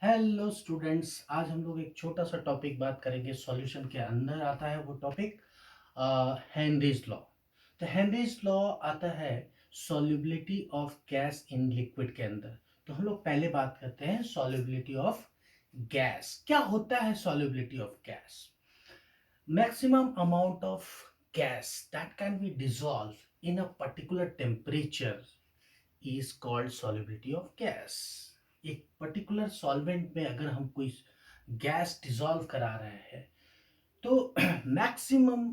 Hello students, आज हम लोग एक छोटा सा टॉपिक बात करेंगे। सॉल्यूशन के अंदर आता है वो टॉपिक हेनरीज लॉ। तो हेनरीज लॉ आता है solubility of gas in liquid के अंदर। तो हम लोग पहले बात करते हैं सॉल्युबिलिटी ऑफ गैस। क्या होता है solubility of gas? Maximum amount of gas that can be dissolved in a particular temperature is called solubility of gas। एक पर्टिकुलर सॉल्वेंट में अगर हम कोई गैस डिसॉल्व करा रहे हैं तो मैक्सिमम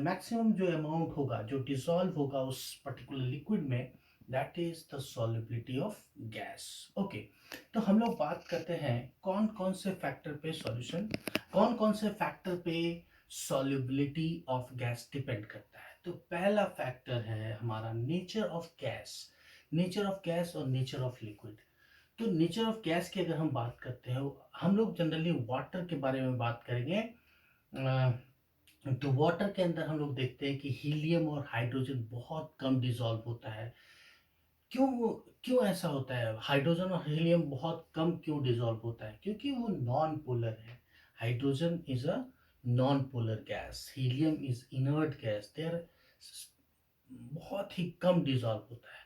मैक्सिमम जो अमाउंट होगा, जो डिसॉल्व होगा उस पर्टिकुलर लिक्विड में, that is the solubility of gas. Okay, तो हम लोग बात करते हैं कौन कौन से फैक्टर पे सॉल्यूशन, कौन कौन से फैक्टर पे सॉल्युबिलिटी ऑफ गैस डिपेंड करता है। तो पहला फैक्टर है हमारा nature of gas. Nature of gas और नेचर ऑफ लिक्विड। तो नेचर ऑफ गैस की अगर हम बात करते हैं, हम लोग जनरली वाटर के बारे में बात करेंगे। तो वाटर के अंदर हम लोग देखते हैं कि हीलियम और हाइड्रोजन बहुत कम डिसॉल्व होता है। क्यों क्यों ऐसा होता है? हाइड्रोजन और हीलियम बहुत कम क्यों डिसॉल्व होता है? क्योंकि वो नॉन पोलर है। Hydrogen is a non polar gas, helium is inert gas. There बहुत ही कम डिसॉल्व होता है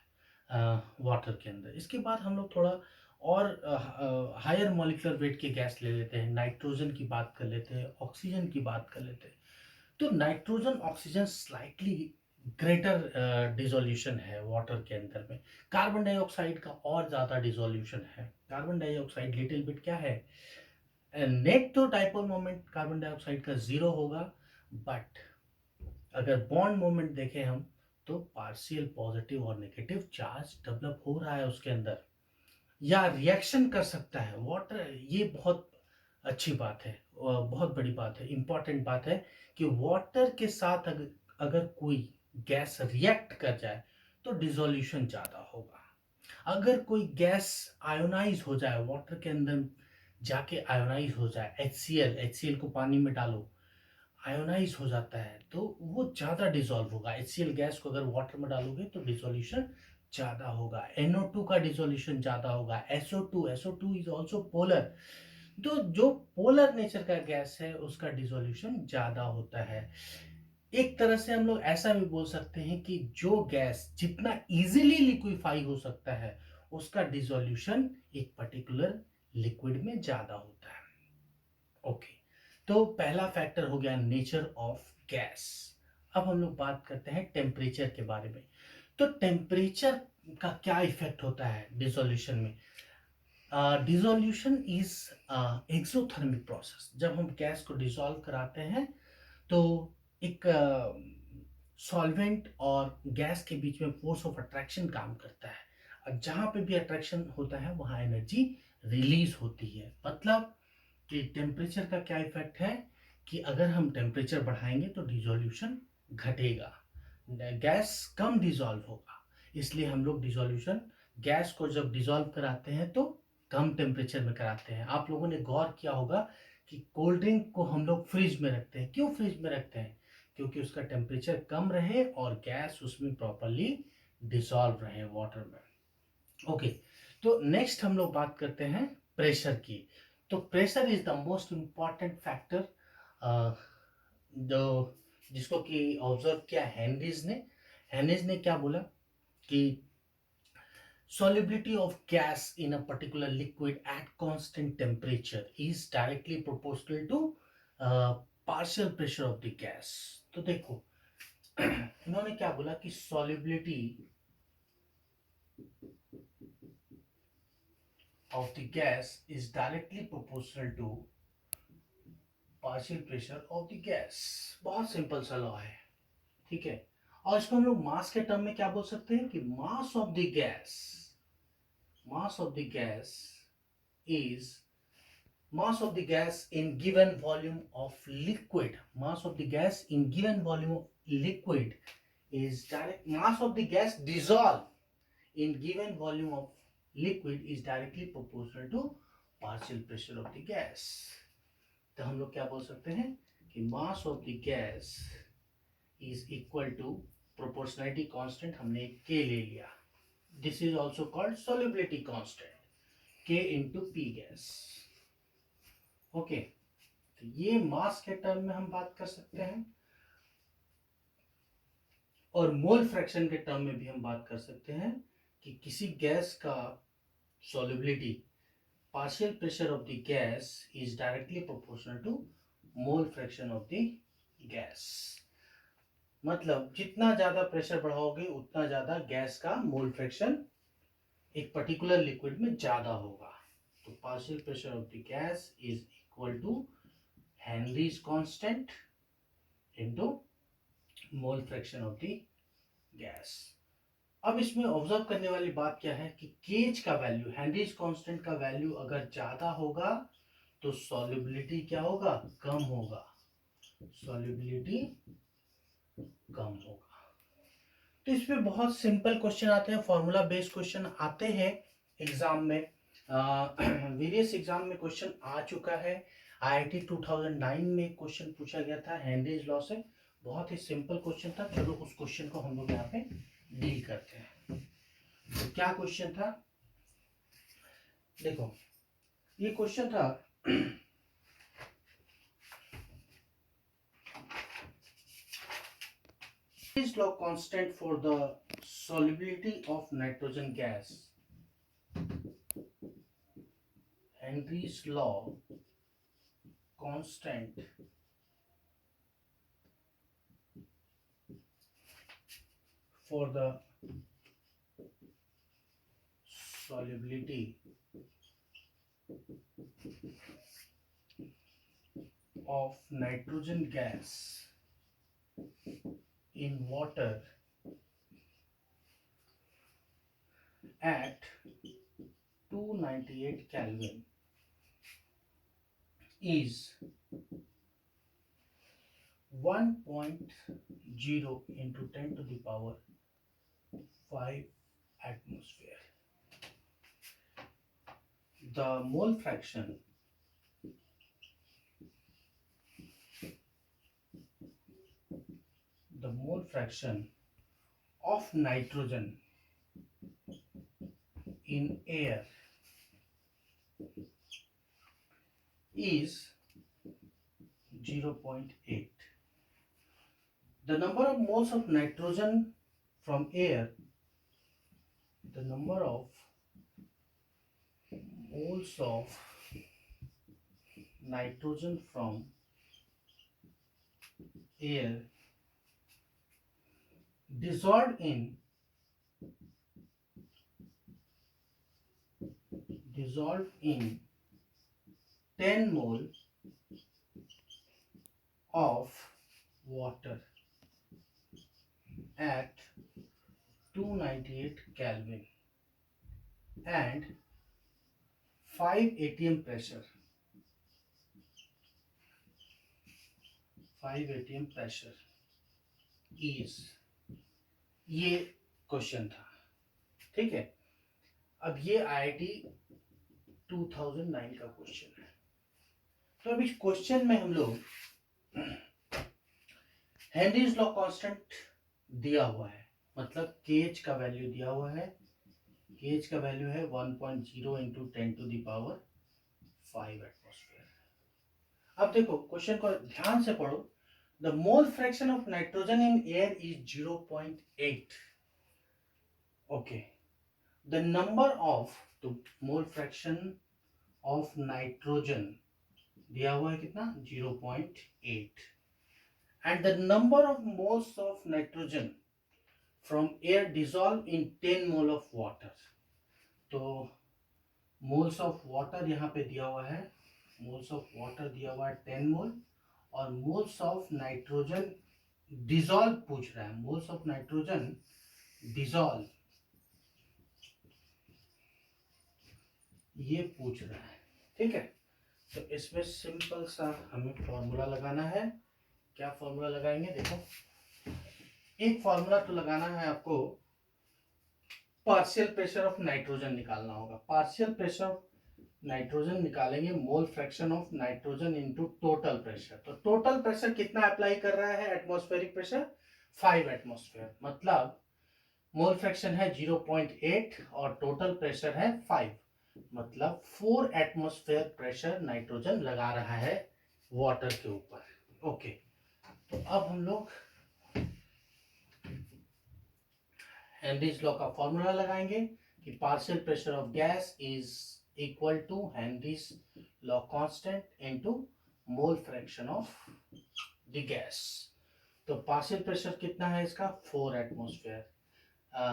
वाटर के अंदर। इसके बाद हम लोग थोड़ा और हायर मॉलिक्यूलर वेट के गैस ले लेते हैं। नाइट्रोजन की बात कर लेते हैं, ऑक्सीजन की बात कर लेते हैं। तो nitrogen oxygen slightly greater dissolution है वाटर के अंदर में। कार्बन डाइऑक्साइड का और ज़्यादा डिसोल्यूशन है। कार्बन डाइऑक्साइड लिटिल बिट क्या है, नेट तो डाइपोल मोमेंट कार्बन डाइऑक्साइड का जीरो होगा, बट अगर बॉन्ड मोमेंट देखें हम तो पार्शियल पॉजिटिव और नेगेटिव चार्ज डेवलप हो रहा है उसके अंदर, या रिएक्शन कर सकता है वाटर। ये बहुत अच्छी बात है, बहुत बड़ी बात है, इंपॉर्टेंट बात है कि वाटर के साथ अगर कोई गैस रिएक्ट कर जाए तो डिसोल्यूशन ज़्यादा होगा। अगर कोई गैस आयोनाइज हो जाए, वाटर के अंदर जाके आयोनाइज हो जाए, एच सी एल को पानी में डालो, आयोनाइज हो जाता है तो वो ज़्यादा डिसॉल्व होगा। HCl गैस को अगर वाटर में डालोगे तो डिसोल्यूशन ज़्यादा होगा। NO2 का डिसोल्यूशन ज़्यादा होगा। SO2 is also polar. तो जो पोलर नेचर का गैस है उसका डिसोल्यूशन ज़्यादा होता है। एक तरह से हम लोग ऐसा भी बोल सकते हैं कि जो गैस जितना इजीली लिक्विफाई हो सकता है उसका डिसोल्यूशन एक पर्टिकुलर लिक्विड में ज़्यादा होता है। ओके, तो पहला फैक्टर हो गया नेचर ऑफ गैस। अब हम लोग बात करते हैं टेम्परेचर के बारे में। तो टेम्परेचर का क्या इफेक्ट होता है डिसोल्यूशन में? Dissolution is exothermic process. जब हम गैस को डिसॉल्व कराते हैं तो एक सॉल्वेंट और गैस के बीच में फोर्स ऑफ अट्रैक्शन काम करता है, और जहां पे भी अट्रैक्शन होता है वहां एनर्जी रिलीज होती है। मतलब कि टेम्परेचर का क्या इफेक्ट है कि अगर हम टेम्परेचर बढ़ाएंगे तो डिसोल्यूशन घटेगा, गैस कम डिसॉल्व होगा। इसलिए हम लोग डिसोल्यूशन, गैस को जब डिसॉल्व कराते हैं तो कम टेम्परेचर में कराते हैं। आप लोगों ने गौर किया होगा कि कोल्ड ड्रिंक को हम लोग फ्रिज में रखते हैं। क्यों फ्रिज में रखते हैं? क्योंकि उसका टेम्परेचर कम रहे और गैस उसमें प्रॉपरली डिसॉल्व रहे वाटर में। ओके, तो नेक्स्ट हम लोग बात करते हैं प्रेशर की। तो pressure is the most important factor जो जिसको कि ऑब्जर्व किया हेनरीज ने। हेनरीज ने क्या बोला कि solubility of gas in a particular liquid at constant temperature is directly proportional to partial pressure of the gas। तो देखो इन्होंने क्या बोला कि solubility of the gas is directly proportional to partial pressure of the gas। बहुत simple सा law है, ठीक है। और इसको हम लोग मास के टर्म में क्या बोल सकते हैं कि mass of the gas is mass of the gas in given volume of liquid, mass of the gas in given volume of liquid is direct, mass of the gas dissolved in given volume of liquid is directly proportional to partial pressure of the gas। तो हम लोग क्या बोल सकते हैं कि mass of the gas is equal to proportionality constant, हमने K ले लिया, this is also called solubility constant। K into P gas. Okay, तो ये मास के टर्म में हम बात कर सकते हैं, और मोल फ्रैक्शन के टर्म में भी हम बात कर सकते हैं कि किसी गैस का solubility, partial pressure of the gas is directly proportional to mole fraction of the gas। मतलब जितना ज्यादा प्रेशर बढ़ाओगे उतना ज्यादा गैस का मोल फ्रैक्शन एक पर्टिकुलर लिक्विड में ज्यादा होगा। तो partial pressure of the gas is equal to Henry's constant into mole fraction of the gas. अब इसमें ऑब्जर्व करने वाली बात क्या है कि केज का वैल्यू, हेनरीज कांस्टेंट का वैल्यू अगर ज्यादा होगा तो सॉल्युबिलिटी क्या होगा, कम होगा, सॉल्युबिलिटी कम होगा। तो इसमें बहुत सिंपल क्वेश्चन आते हैं, फॉर्मूला बेस्ड क्वेश्चन आते हैं एग्जाम में। वेरियस एग्जाम में क्वेश्चन आ चुका है। आईआईटी 2009 में क्वेश्चन पूछा गया था हेनरीज लॉ से, बहुत ही सिंपल क्वेश्चन था। चलो उस क्वेश्चन को हम लोग यहाँ पे डील करते हैं। तो क्या क्वेश्चन था, देखो ये क्वेश्चन था Henry's law constant for the solubility of nitrogen gas. Henry's law constant for the solubility of nitrogen gas in water at 298 Kelvin is 1.0 into 10 to the power 5 atmosphere. The mole fraction of nitrogen in air is 0.8. The number of moles of nitrogen from air, the number of moles of nitrogen from air dissolved in 10 mole of water at 298 Kelvin and 5 atm pressure, 5 atm pressure is, ये question था, ठीक है। अब ये IIT 2009 का question है। तो अब इस क्वेश्चन में हम लोग हेनरीज लॉ कांस्टेंट दिया हुआ है, मतलब केज का वैल्यू दिया हुआ है, केज का वैल्यू है 1.0 into 10 to the power 5 atmosphere. अब देखो क्वेश्चन को ध्यान से पढ़ो। The mole fraction of nitrogen in air is 0.8। Okay, the number of, तो मोल फ्रैक्शन ऑफ नाइट्रोजन दिया हुआ है कितना, 0.8, and the number of moles of nitrogen from air dissolved in 10 mole of water। तो moles of water यहाँ पे दिया हुआ है, moles of water दिया हुआ है 10 मोल, और moles of nitrogen dissolve पूछ रहा है, moles of nitrogen dissolve ये पूछ रहा है, ठीक है। तो इसमें सिंपल सा हमें फॉर्मूला लगाना है। क्या फॉर्मूला लगाएंगे, देखो एक फॉर्मूला तो लगाना है आपको, पार्शियल प्रेशर ऑफ नाइट्रोजन निकालना होगा। पार्शियल प्रेशर ऑफ नाइट्रोजन निकालेंगे, मोल fraction of nitrogen into total pressure. तो टोटल प्रेशर कितना अप्लाई कर रहा है, एटमॉस्फेरिक प्रेशर 5 एटमॉस्फेयर, मतलब मोल फ्रैक्शन है 0.8 और टोटल प्रेशर है 5। मतलब 4 एटमॉस्फेयर प्रेशर नाइट्रोजन लगा रहा है वाटर के ऊपर। ओके, तो अब हम लोग हेनरीज लॉ का फॉर्मूला लगाएंगे कि partial pressure of gas is equal to Henry's law constant into mole fraction of the gas. तो पार्शियल प्रेशर कितना है इसका 4 एटमॉस्फेयर।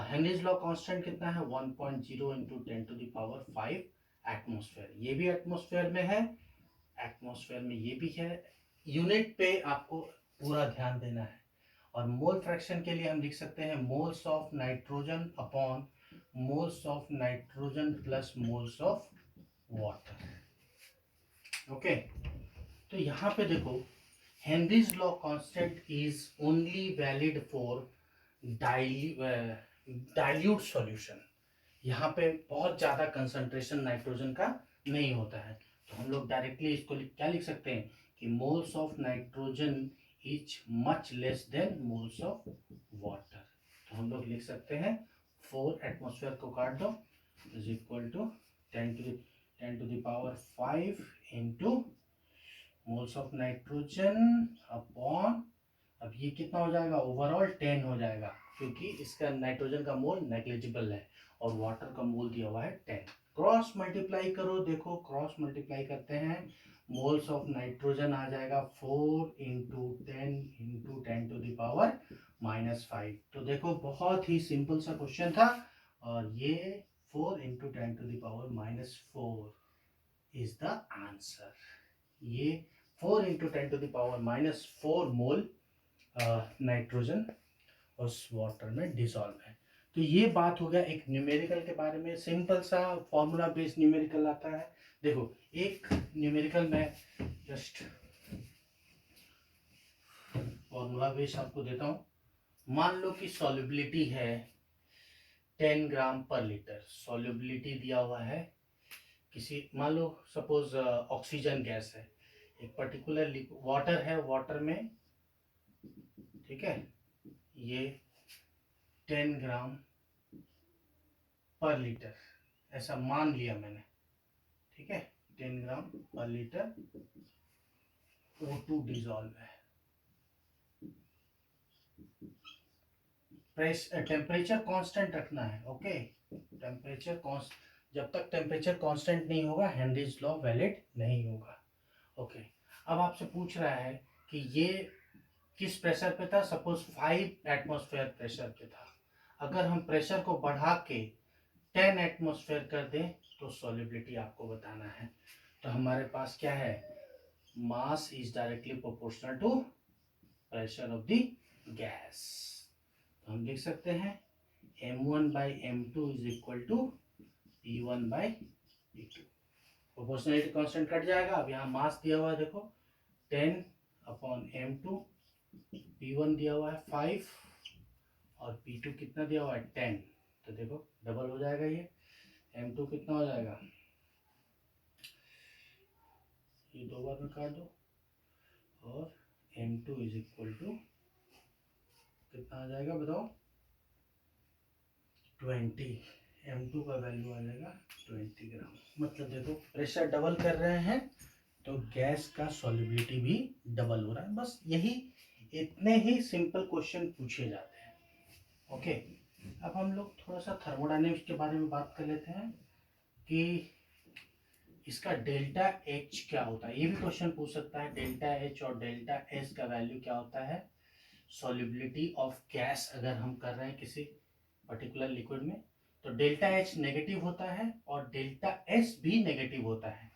हेनरीज लॉ कांस्टेंट कितना है 1.0 into 10 to the power 5 atmosphere. ये भी एटमॉस्फेयर में है, एटमॉस्फेयर में ये भी है। यूनिट पे आपको पूरा ध्यान देना है। और मोल फ्रैक्शन के लिए हम लिख सकते हैं moles of nitrogen upon moles of nitrogen plus moles of water. Okay, तो यहाँ पे देखो Henrys law constant is only valid for dilute solution. यहाँ पे बहुत ज़्यादा कंसंट्रेशन नाइट्रोजन का नहीं होता है, तो हम लोग डायरेक्टली इसको क्या लिख सकते हैं कि moles of nitrogen is much less than moles of water. तो हम लोग लिख सकते हैं 4 एटमॉस्फेयर को काट दो is equal to 10 to the power 5 into moles of nitrogen upon, अब ये कितना हो जाएगा ओवरऑल 10 हो जाएगा, क्योंकि इसका नाइट्रोजन का मोल नेग्लिजिबल है और वाटर का मोल दिया हुआ है 10। क्रॉस मल्टीप्लाई करो, देखो क्रॉस मल्टीप्लाई करते हैं, मोल्स ऑफ नाइट्रोजन आ जाएगा 4 इंटू 10 टू द पावर -5। तो देखो बहुत ही सिंपल सा क्वेश्चन था, और ये 4 into 10 to the power -4 is the answer. ये 4 into 10 to the power -4 mole nitrogen उस वाटर में डिसॉल्व है। तो ये बात हो गया एक न्यूमेरिकल के बारे में, सिंपल सा फॉर्मूला बेस्ड न्यूमेरिकल आता है। देखो एक न्यूमेरिकल में जस्ट फॉर्मूला बेस्ड आपको देता हूँ। मान लो कि सॉल्युबिलिटी है 10 ग्राम पर लीटर, सॉल्युबिलिटी दिया हुआ है किसी, मान लो सपोज ऑक्सीजन गैस है, एक पर्टिकुलर वाटर है, वाटर में ठीक है ये 10 ग्राम पर लीटर ऐसा मान लिया मैंने, ठीक है 10 ग्राम पर लीटर O2 डिजॉल्व है। टेम्परेचर कांस्टेंट रखना है। ओके, टेम्परेचर जब तक टेम्परेचर कांस्टेंट नहीं होगा हेनरीज लॉ वैलिड नहीं होगा। ओके, अब आपसे पूछ रहा है कि ये किस प्रेशर पे था, सपोज 5 एटमॉस्फेयर प्रेशर पे था। अगर हम प्रेशर को बढ़ा के 10 एटमॉस्फेयर कर दें तो सॉल्युबिलिटी आपको बताना है। तो हमारे पास क्या है, mass is directly proportional to pressure of the gas. तो हम लिख सकते हैं m1 by m2 is equal to p1 by p2। Proportionality constant कट जाएगा। अब यहाँ मास दिया हुआ है देखो 10 अपॉन m2, p1 दिया हुआ है 5 और p2 कितना दिया हुआ है 10। तो देखो डबल हो जाएगा, ये m2 कितना हो जाएगा, ये 2 बार में काट दो, और m2 इज इक्वल टू कितना आ जाएगा बताओ 20। m2 का वैल्यू आ जाएगा 20 ग्राम। मतलब देखो प्रेशर डबल कर रहे हैं तो गैस का सॉल्युबिलिटी भी डबल हो रहा है। बस यही इतने ही सिंपल क्वेश्चन पूछे जाते हैं। ओके, अब हम लोग थोड़ा सा थर्मोडायनेमिक्स के बारे में बात कर लेते हैं कि इसका डेल्टा एच क्या होता है। ये भी क्वेश्चन पूछ सकता है, डेल्टा एच और डेल्टा एस का वैल्यू क्या होता है सॉल्युबिलिटी ऑफ गैस अगर हम कर रहे हैं किसी पर्टिकुलर लिक्विड में। तो डेल्टा एच नेगेटिव होता है और डेल्टा एस भी नेगेटिव होता है।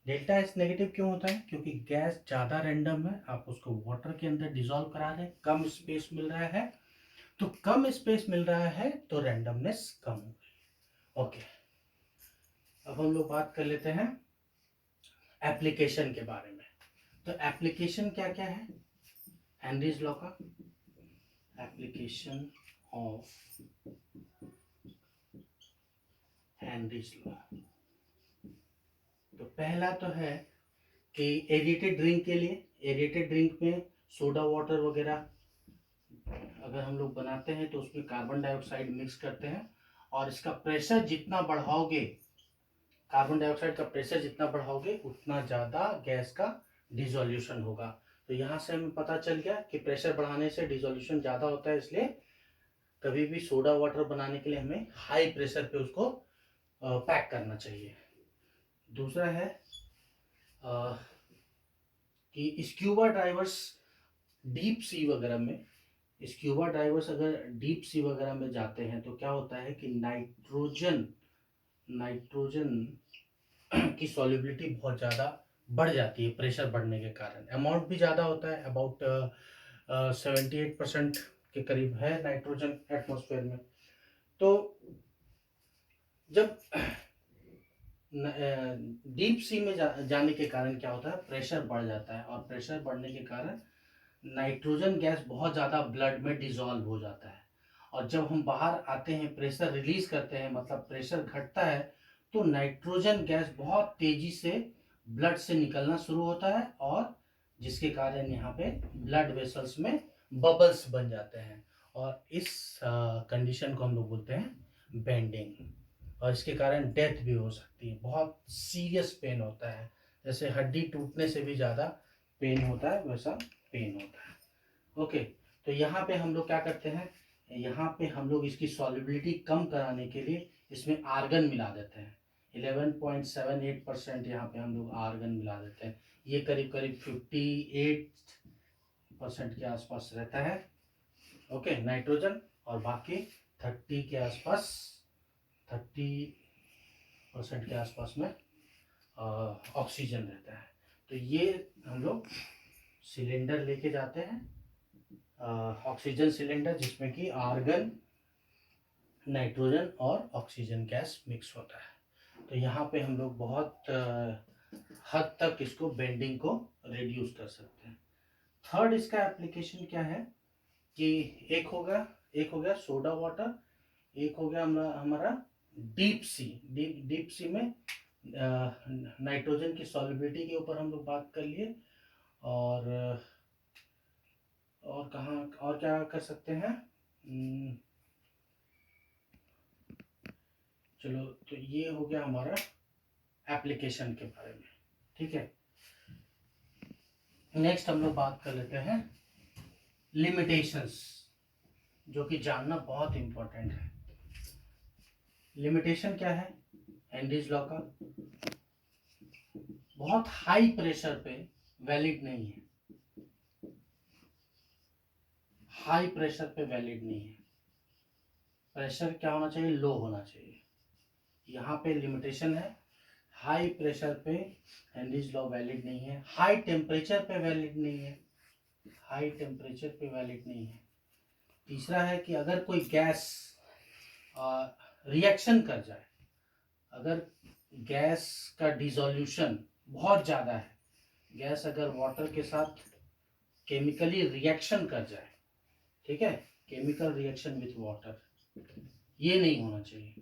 डेल्टा एस नेगेटिव क्यों होता है, क्योंकि गैस ज़्यादा रैंडम है, आप उसको वाटर के अंदर डिसॉल्व करा रहे हैं, कम स्पेस मिल रहा है, तो कम स्पेस मिल रहा है तो रैंडमनेस कम हो गई। ओके, अब हम लोग बात कर लेते हैं एप्लीकेशन के बारे में। तो एप्लीकेशन क्या क्या है हेनरीज लॉ का, एप्लीकेशन ऑफ हेनरीज लॉ। तो पहला तो है कि एडिटेड ड्रिंक के लिए, एडिटेड ड्रिंक में सोडा वाटर वगैरह अगर हम लोग बनाते हैं तो उसमें कार्बन डाइऑक्साइड मिक्स करते हैं, और इसका प्रेशर जितना बढ़ाओगे कार्बन डाइऑक्साइड का प्रेशर जितना बढ़ाओगे उतना ज़्यादा गैस का डिसोल्यूशन होगा। तो यहाँ से हमें पता चल गया कि प्रेशर बढ़ाने से डिसोल्यूशन ज़्यादा होता है, इसलिए कभी भी सोडा वाटर बनाने के लिए हमें हाई प्रेशर पे उसको पैक करना चाहिए। दूसरा है कि स्क्यूबा डाइवर्स डीप सी वगैरह में, स्क्यूबा डाइवर्स अगर डीप सी वगैरह में जाते हैं तो क्या होता है कि नाइट्रोजन नाइट्रोजन की सॉल्युबिलिटी बहुत ज़्यादा बढ़ जाती है प्रेशर बढ़ने के कारण। अमाउंट भी ज़्यादा होता है, अबाउट 78% के करीब है नाइट्रोजन एटमॉस्फेयर में। तो जब डीप सी में जाने के कारण क्या होता है, प्रेशर बढ़ जाता है, और प्रेशर बढ़ने के कारण नाइट्रोजन गैस बहुत ज़्यादा ब्लड में डिजॉल्व हो जाता है। और जब हम बाहर आते हैं, प्रेशर रिलीज करते हैं, मतलब प्रेशर घटता है, तो नाइट्रोजन गैस बहुत तेजी से ब्लड से निकलना शुरू होता है, और जिसके कारण यहाँ पे ब्लड वेसल्स में बबल्स बन जाते हैं, और इस कंडीशन को हम लोग बोलते हैं बेंडिंग। और इसके कारण डेथ भी हो सकती है, बहुत सीरियस पेन होता है, जैसे हड्डी टूटने से भी ज़्यादा पेन होता है वैसा पेन होता है। ओके, तो यहाँ पे हम लोग क्या करते हैं, यहाँ पे हम लोग इसकी सॉल्युबिलिटी कम कराने के लिए इसमें आर्गन मिला देते हैं। 11.78% यहाँ पे हम लोग आर्गन मिला देते हैं। ये करीब करीब 58% के आसपास रहता है, ओके, नाइट्रोजन, और बाकी 30 के आसपास, 30% के आसपास में ऑक्सीजन रहता है। तो ये हम लोग सिलेंडर लेके जाते हैं, ऑक्सीजन सिलेंडर, जिसमें कि आर्गन, नाइट्रोजन और ऑक्सीजन गैस मिक्स होता है। तो यहाँ पे हम लोग बहुत हद तक इसको बेंडिंग को रिड्यूस कर सकते हैं। थर्ड इसका एप्लीकेशन क्या है कि एक हो गया सोडा वाटर, एक हो गया हमारा डीप सी। डीप सी में नाइट्रोजन की सॉल्युबिलिटी के ऊपर हम लोग बात कर लिए, और कहाँ और क्या कर सकते हैं, चलो, तो ये हो गया हमारा एप्लीकेशन के बारे में, ठीक है। नेक्स्ट हम लोग बात कर लेते हैं लिमिटेशंस, जो कि जानना बहुत इंपॉर्टेंट है। लिमिटेशन क्या है हेनरीज लॉ का, बहुत हाई प्रेशर पे वैलिड नहीं है, हाई प्रेशर पे वैलिड नहीं है। प्रेशर क्या होना चाहिए, लो होना चाहिए। यहाँ पे लिमिटेशन है, हाई प्रेशर पे हेनरीज लॉ वैलिड नहीं है, हाई टेम्परेचर पे वैलिड नहीं है, हाई टेम्परेचर पे वैलिड नहीं है। तीसरा है कि अगर कोई गैस रिएक्शन कर जाए, अगर गैस का डिसोल्यूशन बहुत ज़्यादा है, गैस अगर वाटर के साथ केमिकली रिएक्शन कर जाए, ठीक है, केमिकल रिएक्शन विथ वाटर, ये नहीं होना चाहिए,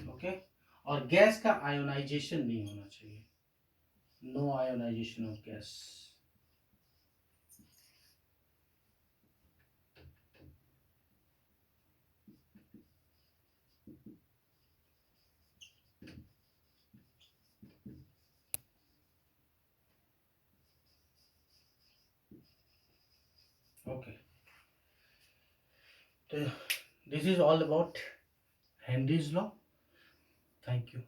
ओके। और गैस का आयोनाइजेशन नहीं होना चाहिए, no ionisation of gas. Okay, so this is all about Henry's law. Thank you.